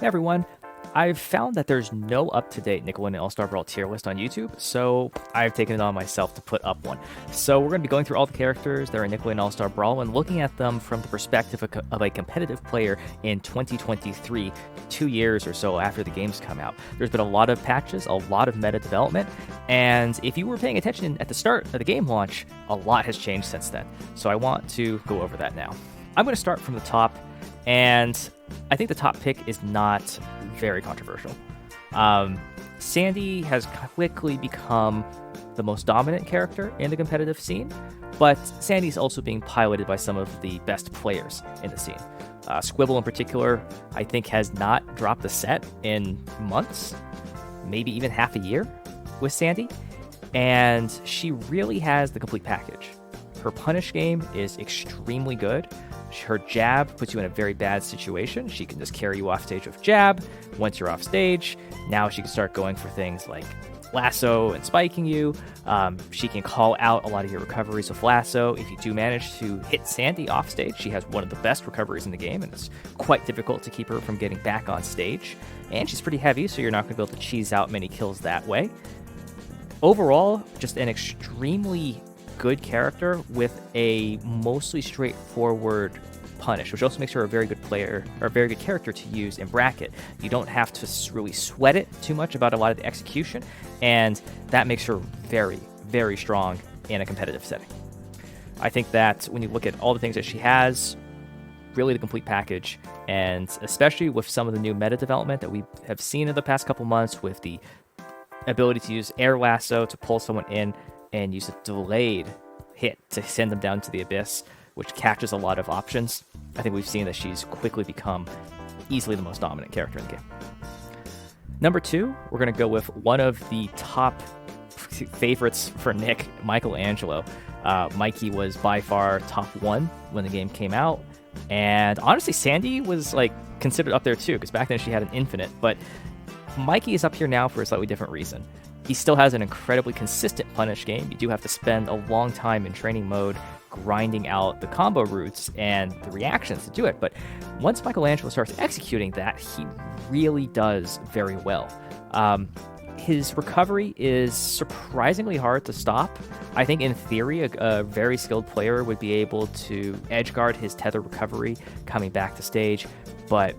Hey everyone, I've found that there's no up-to-date Nickelodeon All-Star Brawl tier list on YouTube, so I've taken it on myself to put up one. So we're going to be going through all the characters that are in Nickelodeon All-Star Brawl and looking at them from the perspective of a competitive player in 2023, 2 years or so after the games come out. There's been a lot of patches, a lot of meta development, and if you were paying attention at the start of the game launch, a lot has changed since then. So I want to go over that now. I'm going to start from the top, and I think the top pick is not very controversial. Sandy has quickly become the most dominant character in the competitive scene, but Sandy's also being piloted by some of the best players in the scene. Squibble in particular, I think, has not dropped a set in months, maybe even half a year with Sandy, and she really has the complete package. Her punish game is extremely good. Her jab puts you in a very bad situation. She can just carry you off stage with jab. Once you're off stage, now she can start going for things like lasso and spiking you. She can call out a lot of your recoveries with lasso. If you do manage to hit Sandy off stage, she has one of the best recoveries in the game, and it's quite difficult to keep her from getting back on stage. And she's pretty heavy, so you're not going to be able to cheese out many kills that way. Overall, just an extremely good character with a mostly straightforward punish, which also makes her a very good player, or a very good character to use in bracket. You don't have to really sweat it too much about a lot of the execution, and that makes her very, very strong in a competitive setting. I think that when you look at all the things that she has, really the complete package, and especially with some of the new meta development that we have seen in the past couple months with the ability to use air lasso to pull someone in and use a delayed hit to send them down to the abyss, which catches a lot of options. I think we've seen that she's quickly become easily the most dominant character in the game. Number 2, we're going to go with one of the top favorites for Nick, Michelangelo. Mikey was by far top 1 when the game came out, and honestly, Sandy was considered up there too, because back then she had an infinite, but Mikey is up here now for a slightly different reason. He still has an incredibly consistent punish game. You do have to spend a long time in training mode grinding out the combo routes and the reactions to do it. But once Michelangelo starts executing that, he really does very well. His recovery is surprisingly hard to stop. I think in theory, a very skilled player would be able to edgeguard his tether recovery coming back to stage. But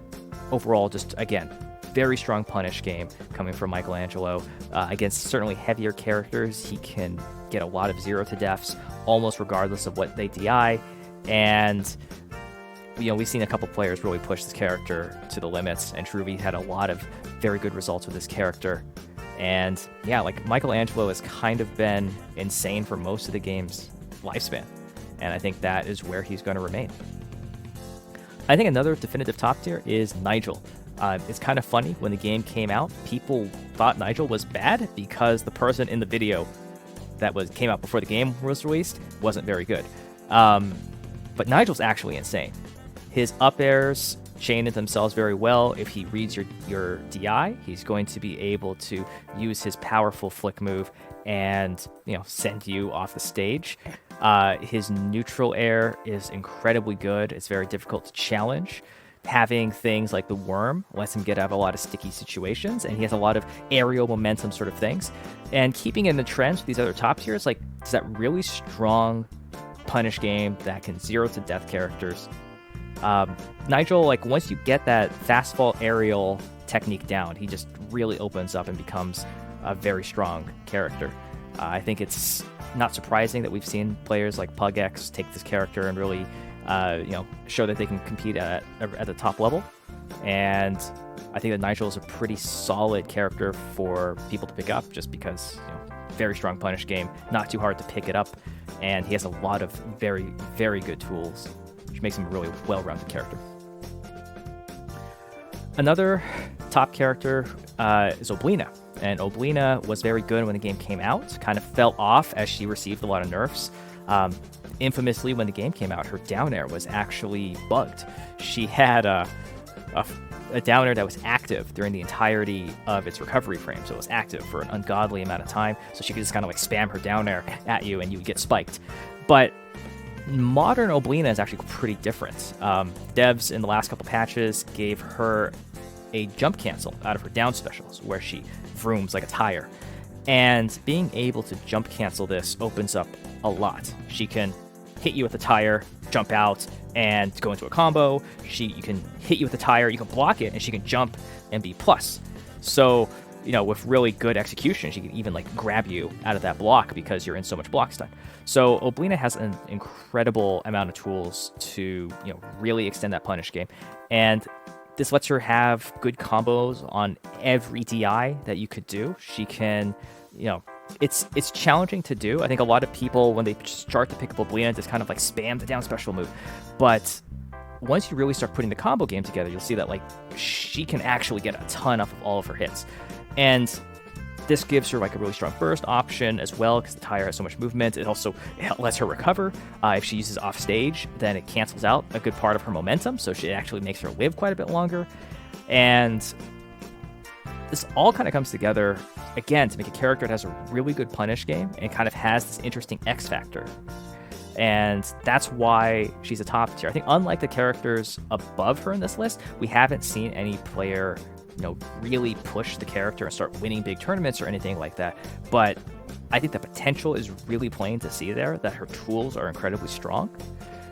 overall, just again, very strong punish game coming from Michelangelo. Against certainly heavier characters, he can get a lot of 0 to deaths almost regardless of what they DI. And we've seen a couple players really push this character to the limits, and Truby had a lot of very good results with this character. And yeah, Michelangelo has kind of been insane for most of the game's lifespan, and I think that is where he's going to remain. I think another definitive top tier is Nigel. It's kind of funny, when the game came out, people thought Nigel was bad because the person in the video that came out before the game was released wasn't very good. But Nigel's actually insane. His up airs chain it themselves very well. If he reads your DI, he's going to be able to use his powerful flick move and send you off the stage. His neutral air is incredibly good. It's very difficult to challenge. Having things like the worm lets him get out of a lot of sticky situations, and he has a lot of aerial momentum sort of things. And keeping in the trends with these other top tiers, is that really strong punish game that can 0 to death characters. Nigel, once you get that fast fall aerial technique down, he just really opens up and becomes a very strong character. I think it's not surprising that we've seen players like PugX take this character and really show that they can compete at the top level. And I think that Nigel is a pretty solid character for people to pick up, just because very strong punish game, not too hard to pick it up, and he has a lot of very, very good tools, which makes him a really well-rounded character. Another top character is Oblina, and Oblina was very good when the game came out, kind of fell off as she received a lot of nerfs. Infamously, when the game came out, her down air was actually bugged. She had a down air that was active during the entirety of its recovery frame, so it was active for an ungodly amount of time, so she could just kind of spam her down air at you and you would get spiked. But modern Oblina is actually pretty different. Devs in the last couple patches gave her a jump cancel out of her down specials, where she vrooms like a tire. And being able to jump cancel this opens up a lot. She can hit you with a tire, jump out, and go into a combo. You can hit you with a tire, you can block it, and she can jump and be plus. So, with really good execution, she can even like grab you out of that block because you're in so much block stun. So Oblina has an incredible amount of tools to, really extend that punish game. And this lets her have good combos on every DI that you could do. She can, it's challenging to do. I think a lot of people, when they start to pick up Oblina, just kind of like spam the down special move. But once you really start putting the combo game together, you'll see that like she can actually get a ton off of all of her hits. And this gives her like a really strong burst option as well, because the tire has so much movement. It lets her recover. If she uses off stage, then it cancels out a good part of her momentum, so it actually makes her live quite a bit longer. And this all kind of comes together, again, to make a character that has a really good punish game and kind of has this interesting X factor. And that's why she's a top tier. I think unlike the characters above her in this list, we haven't seen any player really push the character and start winning big tournaments or anything like that. But I think the potential is really plain to see there, that her tools are incredibly strong.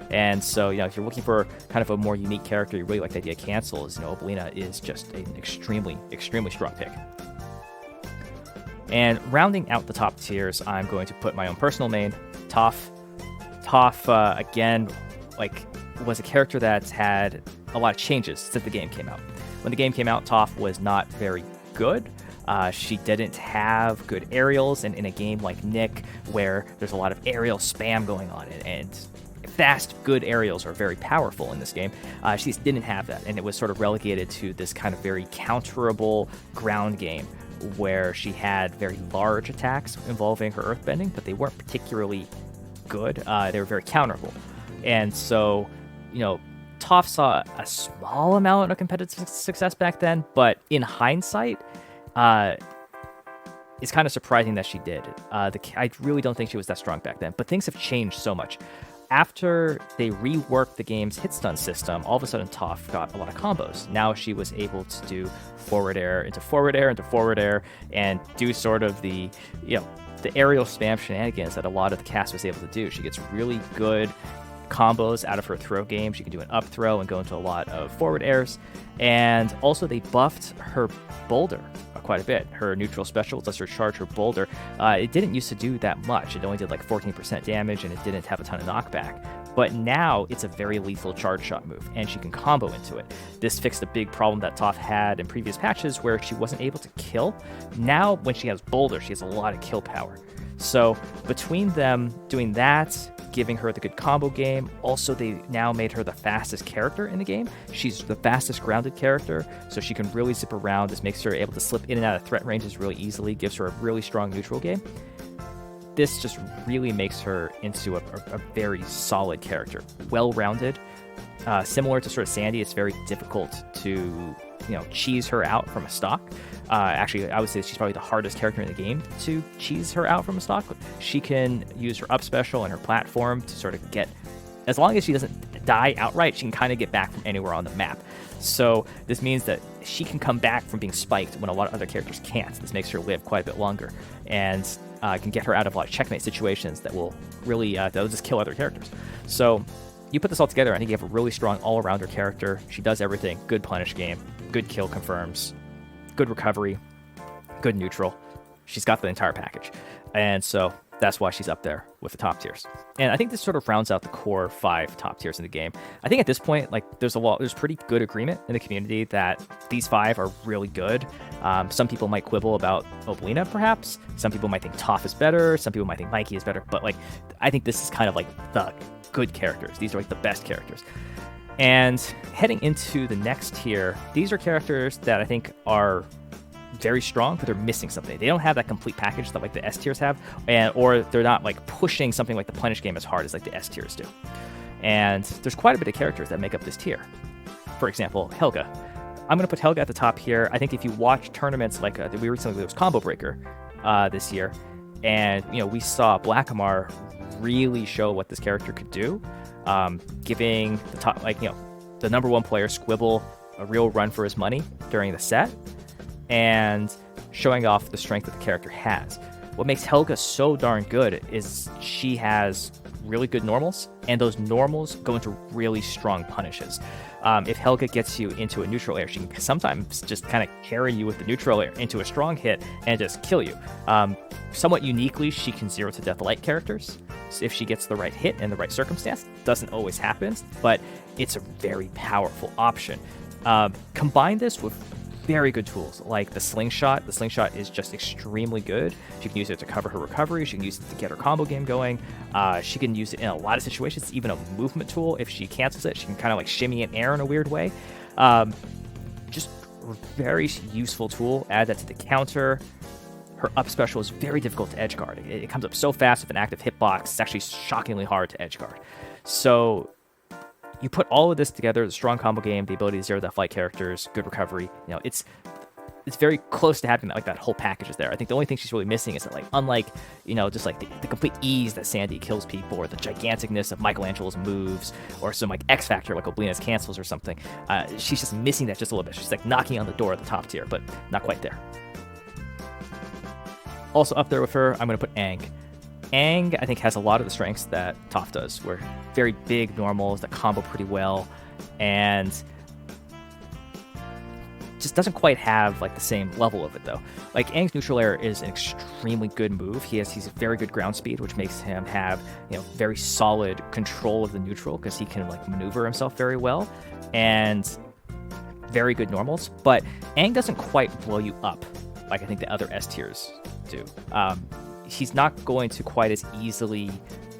And so, if you're looking for kind of a more unique character, you really like the idea of cancels, Oblina is just an extremely, extremely strong pick. And rounding out the top tiers, I'm going to put my own personal main, Toph. Toph, again, was a character that's had a lot of changes since the game came out. When the game came out, Toph was not very good. She didn't have good aerials, and in a game like Nick, where there's a lot of aerial spam going on, and fast, good aerials are very powerful in this game, she just didn't have that, and it was sort of relegated to this kind of very counterable ground game, where she had very large attacks involving her earthbending, but they weren't particularly good. They were very counterable. And so, Toph saw a small amount of competitive success back then, but in hindsight, it's kind of surprising that she did. I really don't think she was that strong back then, but things have changed so much. After they reworked the game's hit stun system, all of a sudden Toph got a lot of combos. Now she was able to do forward air into forward air into forward air, and do sort of the aerial spam shenanigans that a lot of the cast was able to do. She gets really good combos out of her throw game. She can do an up throw and go into a lot of forward airs. And also they buffed her boulder quite a bit. Her neutral special lets her charge her boulder. It didn't used to do that much. It only did like 14% damage, and it didn't have a ton of knockback. But now it's a very lethal charge shot move, and she can combo into it. This fixed a big problem that Toph had in previous patches where she wasn't able to kill. Now, when she has boulder, she has a lot of kill power. So between them doing that, giving her the good combo game, also they now made her the fastest character in the game. She's the fastest grounded character, so she can really zip around. This makes her able to slip in and out of threat ranges really easily, gives her a really strong neutral game. This just really makes her into a very solid character, well-rounded. Similar to sort of Sandy, it's very difficult to cheese her out from a stock. Actually, I would say she's probably the hardest character in the game to cheese her out from a stock. She can use her up special and her platform to sort of get, as long as she doesn't die outright, she can kind of get back from anywhere on the map. So this means that she can come back from being spiked when a lot of other characters can't. This makes her live quite a bit longer, and can get her out of a lot of checkmate situations that will really that'll just kill other characters. So you put this all together, I think you have a really strong all-arounder character. She does everything. Good punish game, good kill confirms, good recovery, good neutral. She's got the entire package. And so that's why she's up there with the top tiers. And I think this sort of rounds out the core 5 top tiers in the game. I think at this point, there's pretty good agreement in the community that these 5 are really good. Some people might quibble about Oblina, perhaps. Some people might think Toph is better. Some people might think Mikey is better. But I think this is kind of the good characters. These are the best characters. And heading into the next tier, these are characters that I think are very strong, but they're missing something. They don't have that complete package that the S tiers have, or they're not pushing something like the punish game as hard as the S tiers do. And there's quite a bit of characters that make up this tier. For example, Helga. I'm going to put Helga at the top here. I think if you watch tournaments we recently was Combo Breaker this year, and we saw Blackamar really show what this character could do, giving the top the number 1 player Squibble a real run for his money during the set, and showing off the strength that the character has. What makes Helga so darn good is she has really good normals, and those normals go into really strong punishes. If Helga gets you into a neutral air, she can sometimes just kind of carry you with the neutral air into a strong hit and just kill you. Somewhat uniquely, she can 0 to death light characters if she gets the right hit in the right circumstance. Doesn't always happen, but it's a very powerful option. Combine this with very good tools like the slingshot. The slingshot is just extremely good. She can use it to cover her recovery. She can use it to get her combo game going. She can use it in a lot of situations. It's even a movement tool. If she cancels it, she can kind of like shimmy in air in a weird way. Just a very useful tool. Add that to the counter. Her up special is very difficult to edge guard. It comes up so fast with an active hitbox. It's actually shockingly hard to edge guard. So you put all of this together, the strong combo game, the ability to 0 death light characters, good recovery, it's very close to having that, like that whole package is there. I think the only thing she's really missing is that, like, unlike, just like the complete ease that Sandy kills people, or the giganticness of Michelangelo's moves, or some like X factor like Oblina's cancels or something, she's just missing that just a little bit. She's like knocking on the door at the top tier, but not quite there. Also up there with her, I'm going to put Aang. Aang, I think, has a lot of the strengths that Toph does. We're very big normals that combo pretty well, and just doesn't quite have like the same level of it though. Like Aang's neutral air is an extremely good move. He's very good ground speed, which makes him have very solid control of the neutral because he can like maneuver himself very well, and very good normals. But Aang doesn't quite blow you up like I think the other S tiers do. He's not going to quite as easily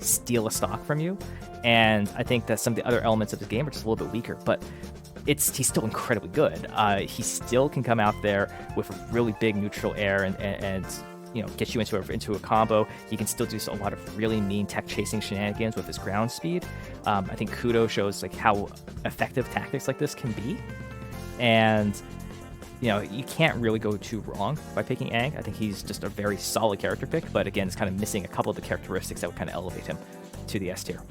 steal a stock from you, and I think that some of the other elements of the game are just a little bit weaker, but he's still incredibly good. He still can come out there with a really big neutral air and get you into a combo. He can still do a lot of really mean tech chasing shenanigans with his ground speed. I think Kudo shows like how effective tactics like this can be, and you can't really go too wrong by picking Aang. I think he's just a very solid character pick, but again, it's kind of missing a couple of the characteristics that would kind of elevate him to the S tier.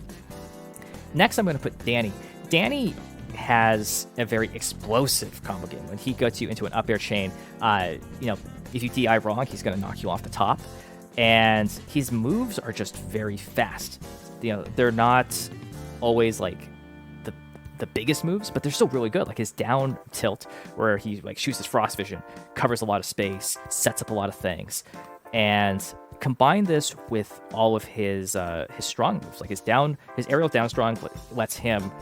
Next, I'm going to put Danny. Danny has a very explosive combo game. When he gets you into an up air chain, if you DI wrong, he's going to knock you off the top, and his moves are just very fast. They're not always like the biggest moves, but they're still really good. Like his down tilt, where he like shoots his frost vision, covers a lot of space, sets up a lot of things, and combine this with all of his strong moves. Like his aerial down strong lets him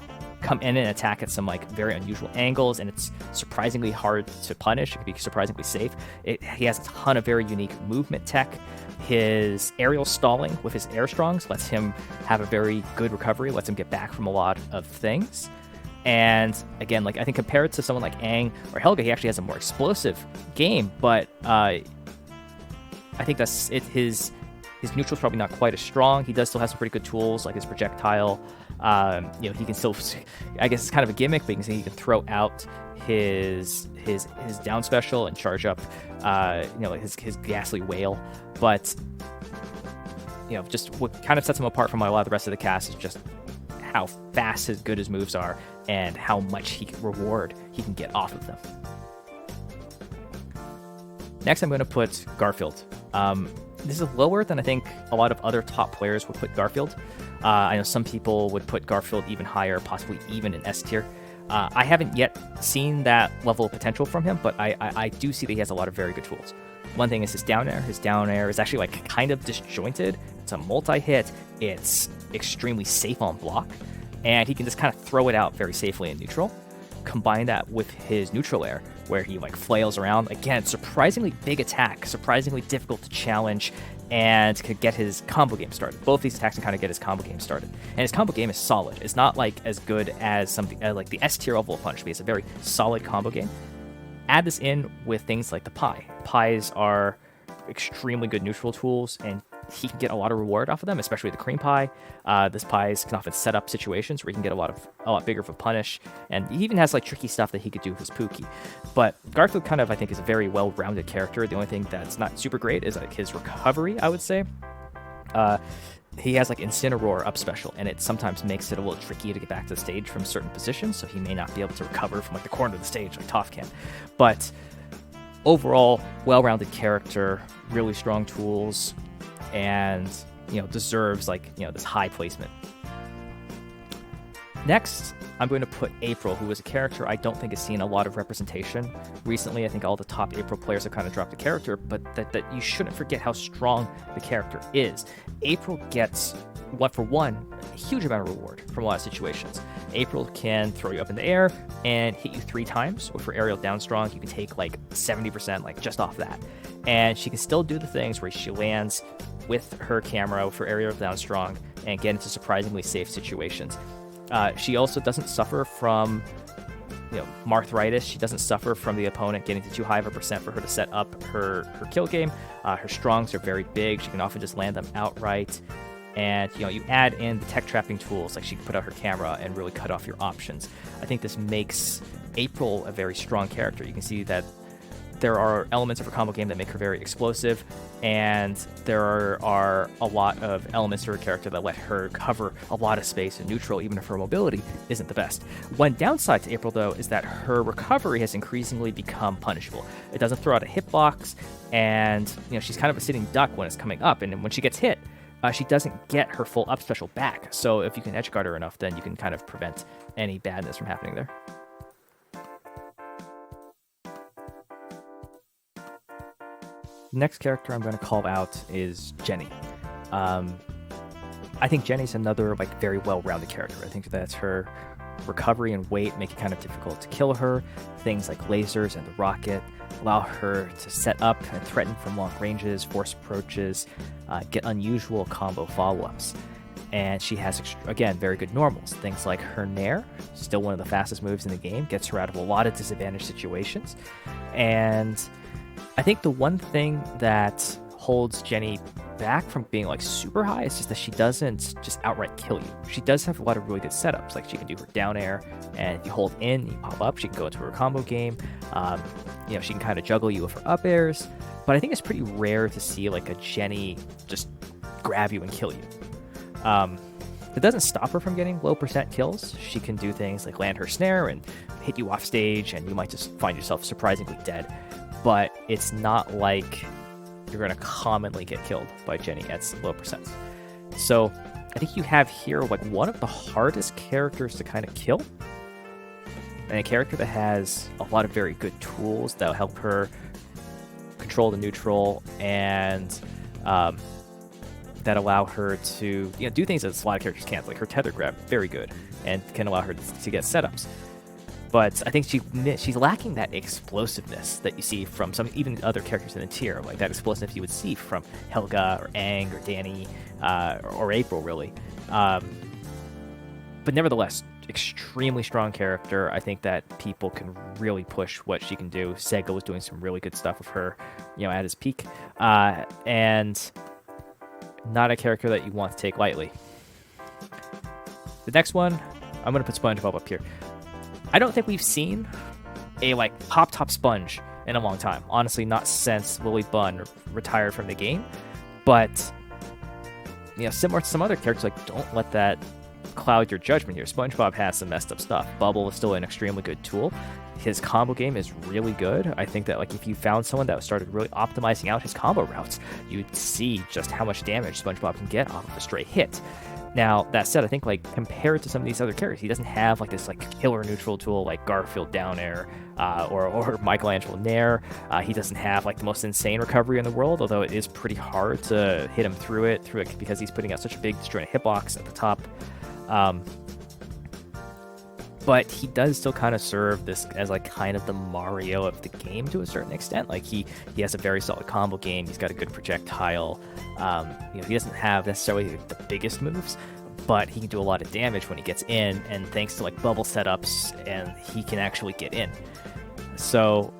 come in and attack at some like very unusual angles, and it's surprisingly hard to punish. It can be surprisingly safe. He has a ton of very unique movement tech. His aerial stalling with his air strongs lets him have a very good recovery, lets him get back from a lot of things. And again, like I think compared to someone like Aang or Helga, he actually has a more explosive game, but I think that's it. His neutral's probably not quite as strong. He does still have some pretty good tools like his projectile. He can still, I guess it's kind of a gimmick, but he can throw out his down special and charge up, like his ghastly whale. But just what kind of sets him apart from a lot of the rest of the cast is just how fast good his moves are and how much reward he can get off of them. Next, I'm going to put Garfield. This is lower than I think a lot of other top players would put Garfield. I know some people would put Garfield even higher, possibly even in S tier. I haven't yet seen that level of potential from him, but I do see that he has a lot of very good tools. One thing is his down air. His down air is actually like kind of disjointed. It's a multi-hit. It's extremely safe on block, and he can just kind of throw it out very safely in neutral. Combine that with his neutral air, where he like flails around. Again, surprisingly big attack, surprisingly difficult to challenge, and could get his combo game started. Both these attacks can kind of get his combo game started, and his combo game is solid. It's not like as good as something like the S tier level of punch, but it's a very solid combo game. Add this in with things like the pie. Pies are extremely good neutral tools, and he can get a lot of reward off of them, especially the cream pie. This pies can often set up situations where he can get a lot bigger of a punish, and he even has like tricky stuff that he could do with his Pookie. But Garfield kind of, I think, is a very well-rounded character. The only thing that's not super great is like his recovery, I would say. he has like Incineroar up special, and it sometimes makes it a little tricky to get back to the stage from certain positions, so he may not be able to recover from like the corner of the stage like Toph can. But overall, well-rounded character, really strong tools, and deserves like this high placement. Next, I'm going to put April, who is a character I don't think has seen a lot of representation recently. I think all the top April players have kind of dropped a character, but that you shouldn't forget how strong the character is. April gets, a huge amount of reward from a lot of situations. April can throw you up in the air and hit you 3 times, or for aerial down strong, you can take like 70% like just off that. And she can still do the things where she lands with her camera for aerial down strong and get into surprisingly safe situations. She also doesn't suffer from Marthritis. She doesn't suffer from the opponent getting to too high of a percent for her to set up her kill game. Her strongs are very big. She can often just land them outright. And you add in the tech trapping tools, like she can put out her camera and really cut off your options. I think this makes April a very strong character. You can see that there are elements of her combo game that make her very explosive, and there are a lot of elements to her character that let her cover a lot of space in neutral, even if her mobility isn't the best. One downside to April, though, is that her recovery has increasingly become punishable. It doesn't throw out a hitbox, and she's kind of a sitting duck when it's coming up, and when she gets hit, she doesn't get her full up special back. So if you can edge guard her enough, then you can kind of prevent any badness from happening there. Next character I'm going to call out is Jenny. I think Jenny's another very well-rounded character. I think that's her recovery and weight make it kind of difficult to kill her. Things like lasers and the rocket allow her to set up and threaten from long ranges, force approaches, get unusual combo follow-ups. And she has, again, very good normals. Things like her Nair, still one of the fastest moves in the game, gets her out of a lot of disadvantaged situations. And I think the one thing that holds Jenny back from being super high is just that she doesn't just outright kill you. She does have a lot of really good setups. Like she can do her down air, and if you hold in, you pop up. She can go into her combo game. She can kind of juggle you with her up airs. But I think it's pretty rare to see a Jenny just grab you and kill you. It doesn't stop her from getting low percent kills. She can do things like land her snare and hit you off stage, and you might just find yourself surprisingly dead. But it's not like you're going to commonly get killed by Jenny at low percents. So I think you have here one of the hardest characters to kind of kill, and a character that has a lot of very good tools that'll help her control the neutral and that allow her to do things that a lot of characters can't. Like her tether grab, very good, and can allow her to get setups. But I think she's lacking that explosiveness that you see from even other characters in the tier, like that explosiveness you would see from Helga or Aang or Danny or April, really. But nevertheless, extremely strong character. I think that people can really push what she can do. Sega was doing some really good stuff with her, at his peak, and not a character that you want to take lightly. The next one, I'm going to put Spongebob up here. I don't think we've seen a top sponge in a long time. Honestly, not since Lily Bunn retired from the game. But similar to some other characters, don't let that cloud your judgment here. Spongebob has some messed up stuff. Bubble is still an extremely good tool. His combo game is really good. I think that if you found someone that started really optimizing out his combo routes, you'd see just how much damage Spongebob can get off of a stray hit. Now, that said, I think compared to some of these other characters, he doesn't have this killer neutral tool like Garfield down air or Michelangelo Nair. He doesn't have the most insane recovery in the world, although it is pretty hard to hit him through it because he's putting out such a big disjointed hitbox at the top. But he does still kind of serve this as kind of the Mario of the game to a certain extent. He has a very solid combo game. He's got a good projectile. He doesn't have necessarily the biggest moves, but he can do a lot of damage when he gets in, and thanks to bubble setups, and he can actually get in. So,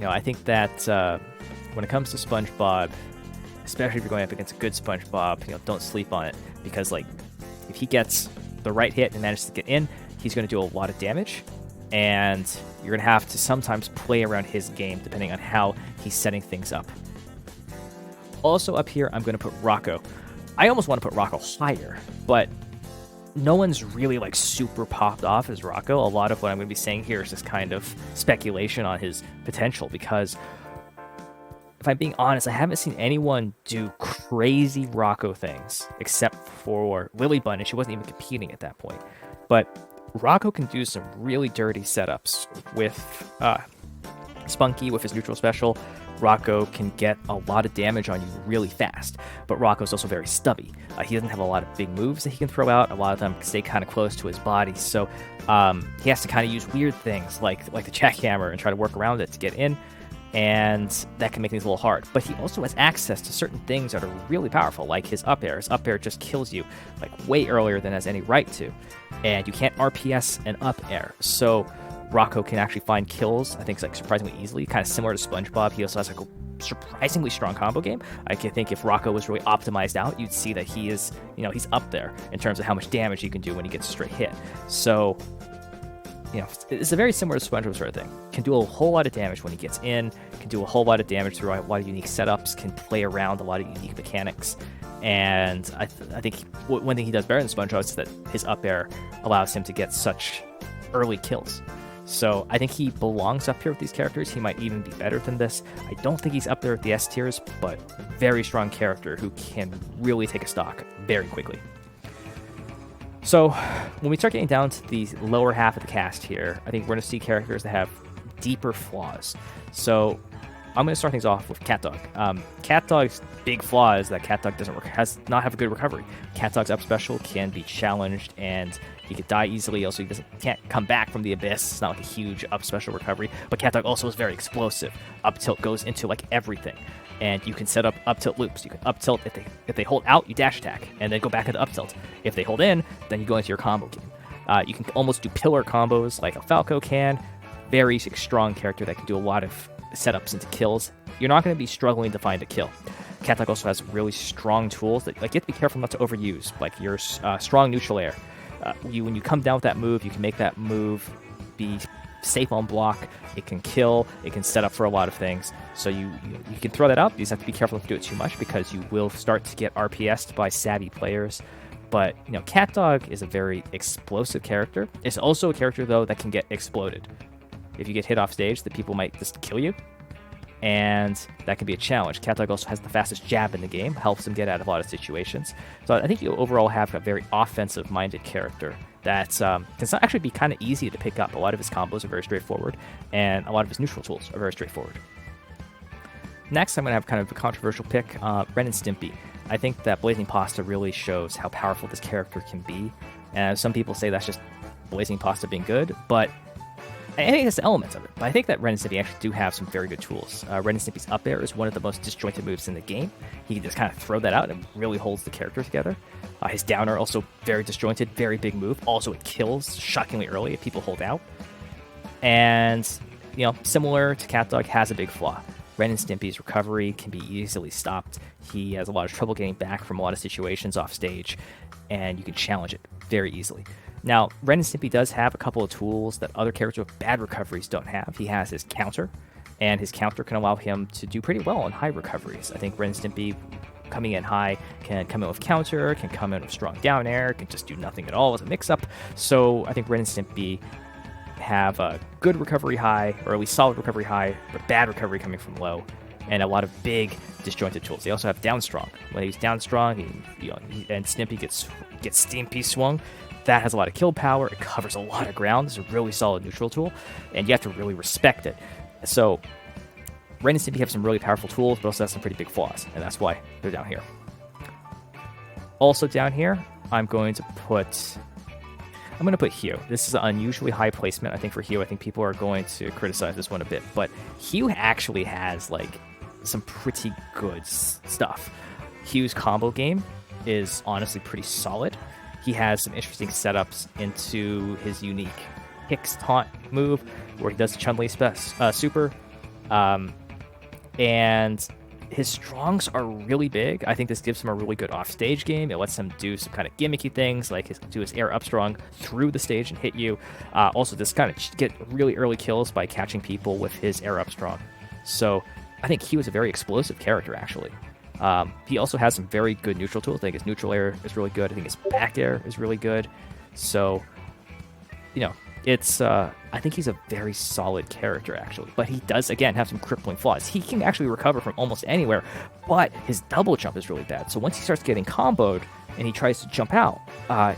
I think that when it comes to Spongebob, especially if you're going up against a good Spongebob, don't sleep on it, because if he gets the right hit and manages to get in, he's going to do a lot of damage, and you're going to have to sometimes play around his game depending on how he's setting things up. Also up here, I'm going to put Rocko. I almost want to put Rocko higher, but no one's really like super popped off as Rocko. A lot of what I'm going to be saying here is just kind of speculation on his potential, because if I'm being honest, I haven't seen anyone do crazy Rocko things except for Lily Bun, and she wasn't even competing at that point. But Rocko can do some really dirty setups with Spunky with his neutral special. Rocko can get a lot of damage on you really fast, but Rocko's also very stubby. He doesn't have a lot of big moves that he can throw out. A lot of them stay kind of close to his body, so he has to kind of use weird things like the jackhammer and try to work around it to get in, and that can make things a little hard. But he also has access to certain things that are really powerful, like his up air. His up air just kills you like way earlier than it has any right to, and you can't RPS an up air, so Rocko can actually find kills, I think, like surprisingly easily, kind of similar to Spongebob. He also has like a surprisingly strong combo game. I think if Rocko was really optimized out, you'd see that he is, he's up there in terms of how much damage he can do when he gets a straight hit. So, it's a very similar to SpongeBob sort of thing. Can do a whole lot of damage when he gets in, can do a whole lot of damage through a lot of unique setups, can play around a lot of unique mechanics. And I think one thing he does better than SpongeBob is that his up air allows him to get such early kills. So I think he belongs up here with these characters. He might even be better than this. I don't think he's up there with the S tiers, but very strong character who can really take a stock very quickly. So when we start getting down to the lower half of the cast here, I think we're going to see characters that have deeper flaws. So I'm going to start things off with Catdog. Catdog's big flaw is that Catdog does not have a good recovery. Catdog's up special can be challenged, and he could die easily. Also, he can't come back from the abyss. It's not like a huge up special recovery. But Catdog also is very explosive. Up tilt goes into like everything, and you can set up tilt loops. You can up tilt if they hold out, you dash attack, and then go back into up tilt. If they hold in, then you go into your combo game. You can almost do pillar combos like a Falco can. Very strong character that can do a lot of setups into kills. You're not going to be struggling to find a kill. Catdog also has really strong tools that you have to be careful not to overuse, like your strong neutral air. When you come down with that move, you can make that move be safe on block. It can kill. It can set up for a lot of things. So you can throw that out. You just have to be careful not to do it too much, because you will start to get RPS'd by savvy players. But Catdog is a very explosive character. It's also a character though that can get exploded. If you get hit off stage, the people might just kill you, and that can be a challenge. Catdog also has the fastest jab in the game, helps him get out of a lot of situations. So I think you overall have a very offensive-minded character that can actually be kind of easy to pick up. A lot of his combos are very straightforward, and a lot of his neutral tools are very straightforward. Next, I'm going to have kind of a controversial pick, Ren and Stimpy. I think that Blazing Pasta really shows how powerful this character can be, and some people say that's just Blazing Pasta being good, but I think that's elements of it, but I think that Ren and Stimpy actually do have some very good tools. Ren and Stimpy's up air is one of the most disjointed moves in the game. He can just kind of throw that out and it really holds the character together. His down air also very disjointed, very big move. Also, it kills shockingly early if people hold out. And, similar to Catdog, has a big flaw. Ren and Stimpy's recovery can be easily stopped. He has a lot of trouble getting back from a lot of situations off stage, and you can challenge it very easily. Now, Ren and Stimpy does have a couple of tools that other characters with bad recoveries don't have. He has his counter, and his counter can allow him to do pretty well on high recoveries. I think Ren and Stimpy, coming in high, can come in with counter, can come in with strong down air, can just do nothing at all as a mix-up. So I think Ren and Stimpy have a good recovery high, or at least solid recovery high, but bad recovery coming from low, and a lot of big disjointed tools. They also have down strong. When he's down strong, and Stimpy gets Stimpy swung, that has a lot of kill power. It covers a lot of ground. It's a really solid neutral tool, and you have to really respect it. So Ren and Stimpy have some really powerful tools, but also have some pretty big flaws, and that's why they're down here. Also down here, I'm going to put Hugh. This is an unusually high placement, I think, for Hugh. I think people are going to criticize this one a bit, but Hugh actually has some pretty good stuff. Hugh's combo game is honestly pretty solid. He has some interesting setups into his unique Hicks taunt move, where he does the Chun-Li super, and his strongs are really big. I think this gives him a really good offstage game. It lets him do some kind of gimmicky things, like do his air up strong through the stage and hit you. Also, just kind of get really early kills by catching people with his air up strong. So I think he was a very explosive character, actually. He also has some very good neutral tools. I think his neutral air is really good. I think his back air is really good. So, it's I think he's a very solid character, actually. But he does, again, have some crippling flaws. He can actually recover from almost anywhere, but his double jump is really bad. So once he starts getting comboed and he tries to jump out,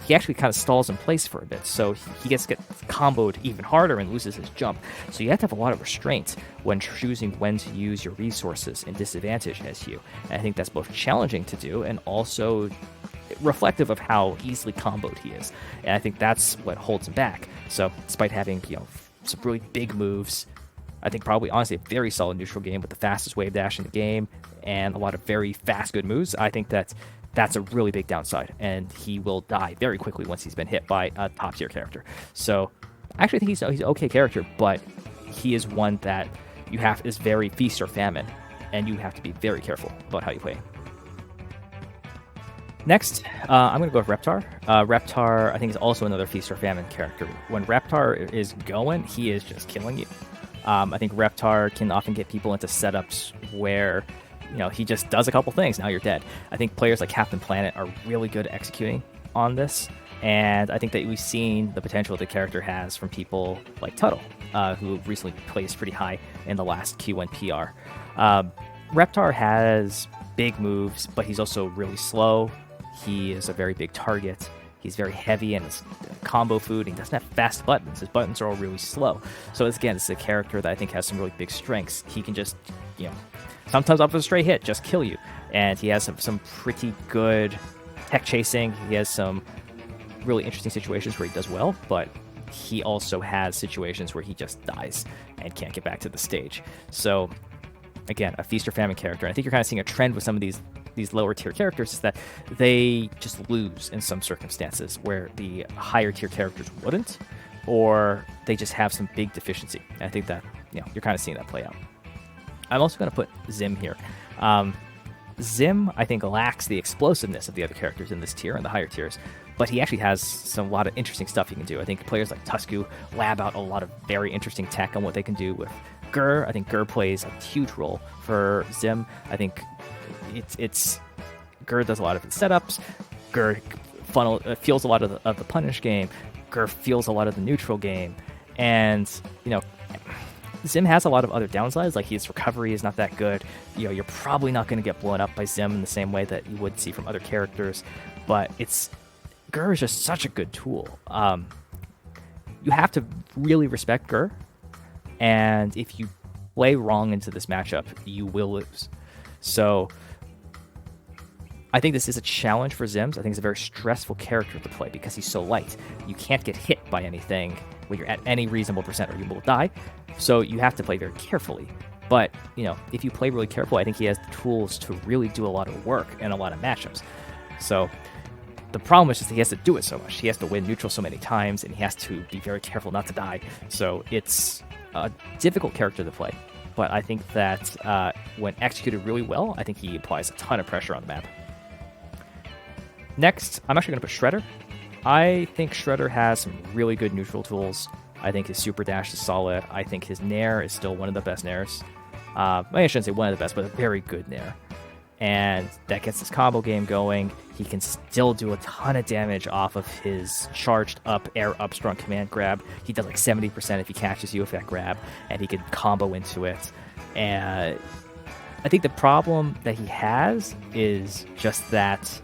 he actually kind of stalls in place for a bit. So he gets comboed even harder and loses his jump. So you have to have a lot of restraint when choosing when to use your resources in disadvantage as Hugh. And I think that's both challenging to do and also reflective of how easily comboed he is. And I think that's what holds him back. So despite having, some really big moves, I think probably honestly a very solid neutral game with the fastest wave dash in the game and a lot of very fast good moves, I think that's a really big downside, and he will die very quickly once he's been hit by a top tier character. So I actually think he's an okay character, but he is one that is very feast or famine, and you have to be very careful about how you play. Next, I'm going to go with Reptar. Reptar, I think, is also another feast or famine character. When Reptar is going, he is just killing you. I think Reptar can often get people into setups where, he just does a couple things, now you're dead. I think players like Captain Planet are really good at executing on this, and I think that we've seen the potential the character has from people like Tuttle, who recently placed pretty high in the last Q1 PR. Reptar has big moves, but he's also really slow. He is a very big target. He's very heavy and it's combo food. He doesn't have fast buttons. His buttons are all really slow. So again, it's a character that I think has some really big strengths. He can just, sometimes off of a straight hit, just kill you. And he has some pretty good tech chasing. He has some really interesting situations where he does well, but he also has situations where he just dies and can't get back to the stage. So again, a feast or famine character. And I think you're kind of seeing a trend with some of these lower tier characters is that they just lose in some circumstances where the higher tier characters wouldn't, or they just have some big deficiency. And I think that you're kind of seeing that play out. I'm also going to put Zim here. Zim, I think, lacks the explosiveness of the other characters in this tier and the higher tiers, but he actually has a lot of interesting stuff he can do. I think players like Tusku lab out a lot of very interesting tech on what they can do with Gur. I think Gur plays a huge role for Zim. I think it's Gur does a lot of its setups. Gur feels a lot of the punish game. Gur feels a lot of the neutral game, and Zim has a lot of other downsides, like his recovery is not that good. You're probably not going to get blown up by Zim in the same way that you would see from other characters, but Gur is just such a good tool. You have to really respect Gur, and if you play wrong into this matchup, you will lose. So I think this is a challenge for Zims. I think it's a very stressful character to play because he's so light. You can't get hit by anything when you're at any reasonable percent or you will die. So you have to play very carefully. But, if you play really carefully, I think he has the tools to really do a lot of work and a lot of matchups. So the problem is just that he has to do it so much. He has to win neutral so many times, and he has to be very careful not to die. So it's a difficult character to play. But I think that when executed really well, I think he applies a ton of pressure on the map. Next, I'm actually going to put Shredder. I think Shredder has some really good neutral tools. I think his super dash is solid. I think his nair is still one of the best nairs. I shouldn't say one of the best, but a very good nair. And that gets his combo game going. He can still do a ton of damage off of his charged up air up strong command grab. He does like 70% if he catches you with that grab, and he can combo into it. And I think the problem that he has is just that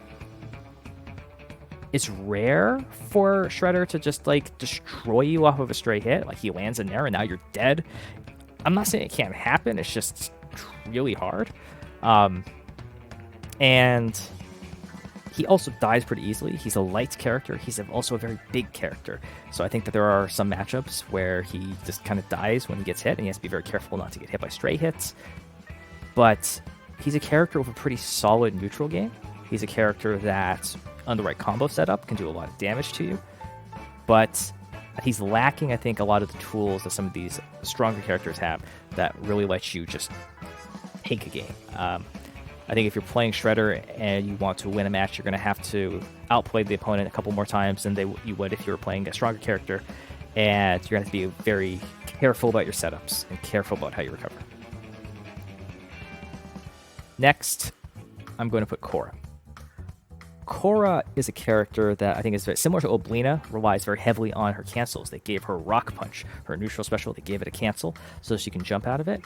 it's rare for Shredder to just destroy you off of a straight hit. Like he lands in there and now you're dead. I'm not saying it can't happen. It's just really hard. And he also dies pretty easily. He's a light character. He's also a very big character. So I think that there are some matchups where he just kind of dies when he gets hit, and he has to be very careful not to get hit by stray hits. But he's a character with a pretty solid neutral game. He's a character that, on the right combo setup, can do a lot of damage to you. But he's lacking, I think, a lot of the tools that some of these stronger characters have that really let you just take a game. I think if you're playing Shredder and you want to win a match, you're going to have to outplay the opponent a couple more times than you would if you were playing a stronger character. And you're going to have to be very careful about your setups and careful about how you recover. Next, I'm going to put Korra. Korra is a character that I think is very similar to Oblina, relies very heavily on her cancels. They gave her Rock Punch, her neutral special, they gave it a cancel so she can jump out of it.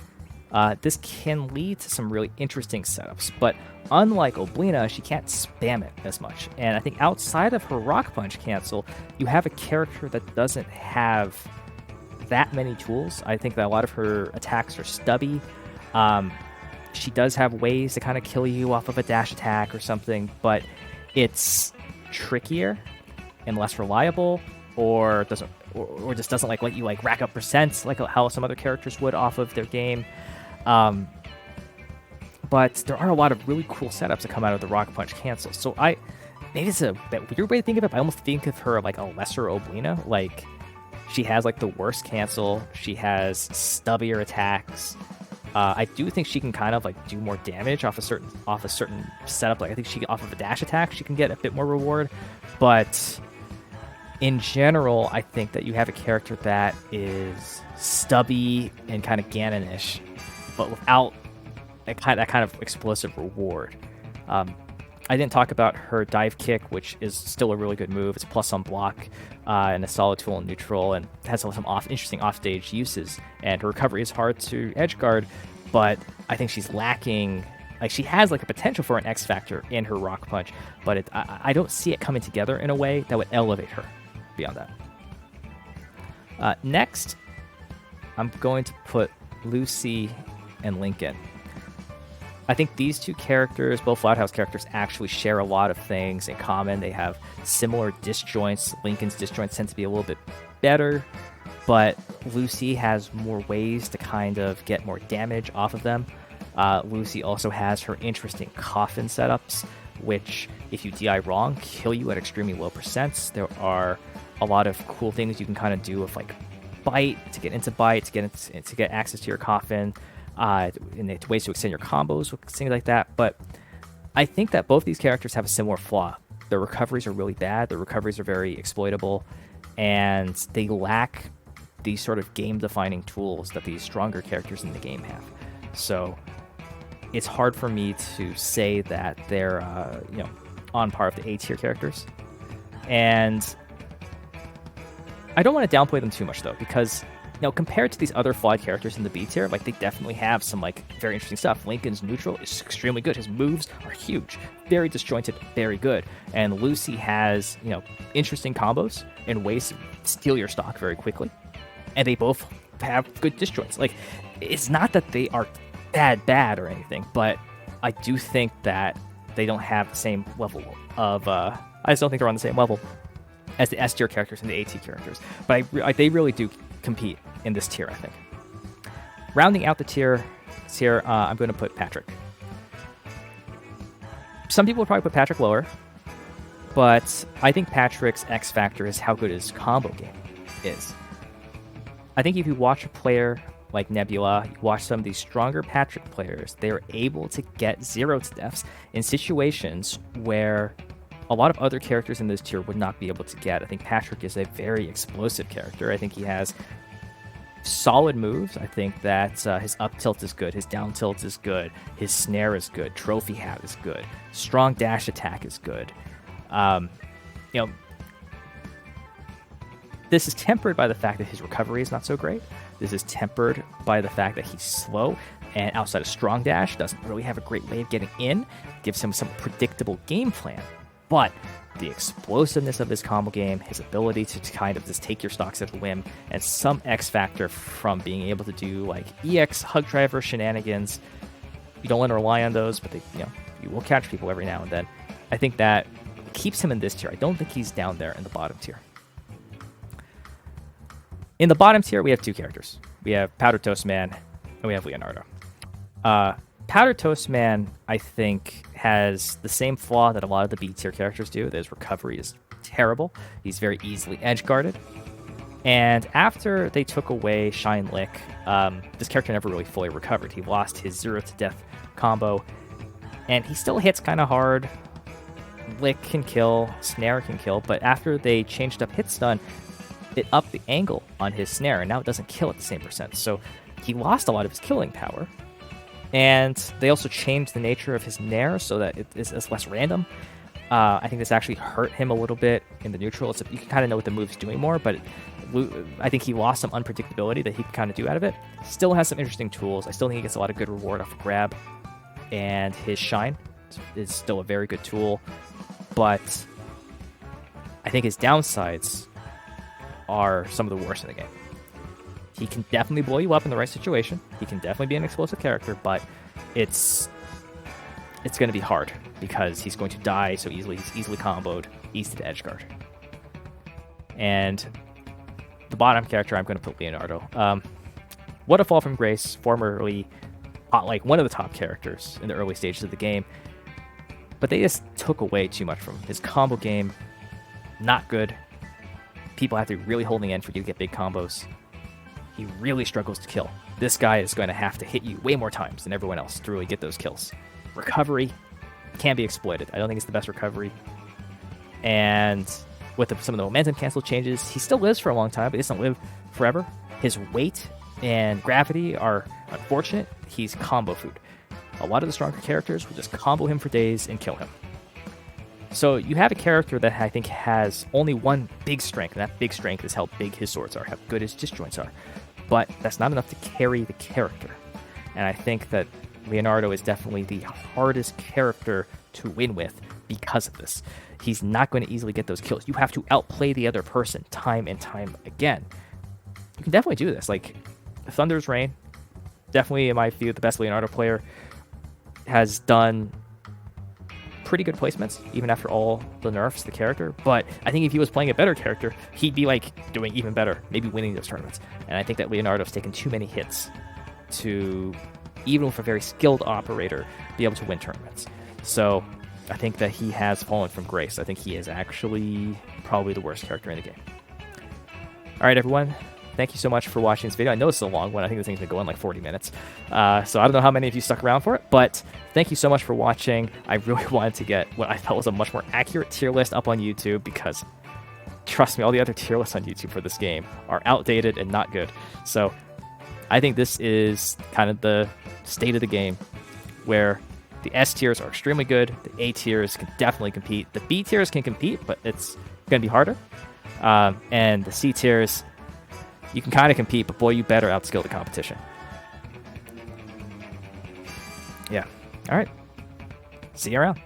This can lead to some really interesting setups, but unlike Oblina, she can't spam it as much. And I think outside of her Rock Punch cancel, you have a character that doesn't have that many tools. I think that a lot of her attacks are stubby. She does have ways to kind of kill you off of a dash attack or something, but it's trickier and less reliable, or doesn't, or just doesn't like let you like rack up percents like how some other characters would off of their game. But there are a lot of really cool setups that come out of the Rock Punch cancel. So maybe it's a weird way to think of it, but I almost think of her like a lesser Oblina. Like she has like the worst cancel. She has stubbier attacks. I do think she can kind of like do more damage off a certain setup. Like I think off of a dash attack she can get a bit more reward, but in general I think that you have a character that is stubby and kind of Ganon-ish, but without that kind of explosive reward. I didn't talk about her dive kick, which is still a really good move. It's plus on block and a solid tool in neutral, and has some interesting offstage uses. And her recovery is hard to edge guard, but I think she's lacking. Like she has like a potential for an X factor in her Rock Punch, but I don't see it coming together in a way that would elevate her beyond that. Next, I'm going to put Lucy and Lincoln. I think these two characters, both Flathouse characters, actually share a lot of things in common. They have similar disjoints. Lincoln's disjoints tend to be a little bit better, but Lucy has more ways to kind of get more damage off of them. Lucy also has her interesting coffin setups, which, if you DI wrong, kill you at extremely low percents. There are a lot of cool things you can kind of do with like bite to get into bite, to get access to your coffin. And ways to extend your combos, things like that. But I think that both these characters have a similar flaw. Their recoveries are really bad. Their recoveries are very exploitable, and they lack these sort of game-defining tools that these stronger characters in the game have. So it's hard for me to say that they're on par with the A-tier characters. And I don't want to downplay them too much, though, because compared to these other flawed characters in the B tier, like they definitely have some like very interesting stuff. Lincoln's neutral is extremely good. His moves are huge, very disjointed, very good. And Lucy has, interesting combos and ways to steal your stock very quickly. And they both have good disjoints. Like, it's not that they are bad or anything, but I do think that they don't have the same level of, I just don't think they're on the same level as the S tier characters and the A tier characters. But they really do compete in this tier, I think. Rounding out the tier, I'm going to put Patrick. Some people would probably put Patrick lower, but I think Patrick's X factor is how good his combo game is. I think if you watch a player like Nebula, you watch some of these stronger Patrick players, they're able to get 0-deaths in situations where a lot of other characters in this tier would not be able to get. I think Patrick is a very explosive character. I think he has solid moves. I think that his up tilt is good, his down tilt is good, his snare is good, trophy hat is good, strong dash attack is good. This is tempered by the fact that his recovery is not so great. This is tempered by the fact that he's slow, and outside of strong dash, doesn't really have a great way of getting in. Gives him some predictable game plan. But the explosiveness of his combo game, his ability to kind of just take your stocks at a whim, and some X factor from being able to do like EX hug driver shenanigans. You don't want to rely on those, but you will catch people every now and then. I think that keeps him in this tier. I don't think he's down there in the bottom tier. In the bottom tier, we have two characters. We have Powder Toast Man, and we have Leonardo. Powder Toast Man, I think, has the same flaw that a lot of the B tier characters do. That his recovery is terrible. He's very easily edge guarded. And after they took away Shine Lick, this character never really fully recovered. He lost his 0-death combo, and he still hits kind of hard. Lick can kill, Snare can kill, but after they changed up Hit Stun, it upped the angle on his Snare, and now it doesn't kill at the same percent. So he lost a lot of his killing power, And they also changed the nature of his nair so that it's less random. I think this actually hurt him a little bit in the neutral. You can kind of know what the move's doing more, but I think he lost some unpredictability that he could kind of do out of it. Still has some interesting tools. I still think he gets a lot of good reward off of grab, and his shine is still a very good tool. But I think his downsides are some of the worst in the game. He can definitely blow you up in the right situation. He can definitely be an explosive character, but it's going to be hard because he's going to die so easily. He's easily comboed, easy to edge guard. And the bottom character, I'm going to put Leonardo. What a fall from grace, formerly like one of the top characters in the early stages of the game. But they just took away too much from him. His combo game, not good. People have to be really holding in for you to get big combos. He really struggles to kill. This guy is going to have to hit you way more times than everyone else to really get those kills. Recovery can be exploited. I don't think it's the best recovery. And with some of the momentum cancel changes, he still lives for a long time, but he doesn't live forever. His weight and gravity are unfortunate. He's combo food. A lot of the stronger characters will just combo him for days and kill him. So you have a character that I think has only one big strength, and that big strength is how big his swords are, how good his disjoints are. But that's not enough to carry the character. And I think that Leonardo is definitely the hardest character to win with because of this. He's not going to easily get those kills. You have to outplay the other person time and time again. You can definitely do this. Like, Thunder's Reign, definitely in my view, the best Leonardo player, has done pretty good placements, even after all the nerfs to the character. But I think if he was playing a better character, he'd be like doing even better, maybe winning those tournaments. And I think that Leonardo's taken too many hits to, even with a very skilled operator, be able to win tournaments. So I think that he has fallen from grace. I think he is actually probably the worst character in the game. All right, everyone. Thank you so much for watching this video. I know it's a long one. I think this thing's been going like 40 minutes. So I don't know how many of you stuck around for it, but thank you so much for watching. I really wanted to get what I felt was a much more accurate tier list up on YouTube because, trust me, all the other tier lists on YouTube for this game are outdated and not good. So I think this is kind of the state of the game where the S tiers are extremely good. The A tiers can definitely compete. The B tiers can compete, but it's going to be harder. And the C tiers, you can kind of compete, but boy, you better outskill the competition. Yeah. All right. See you around.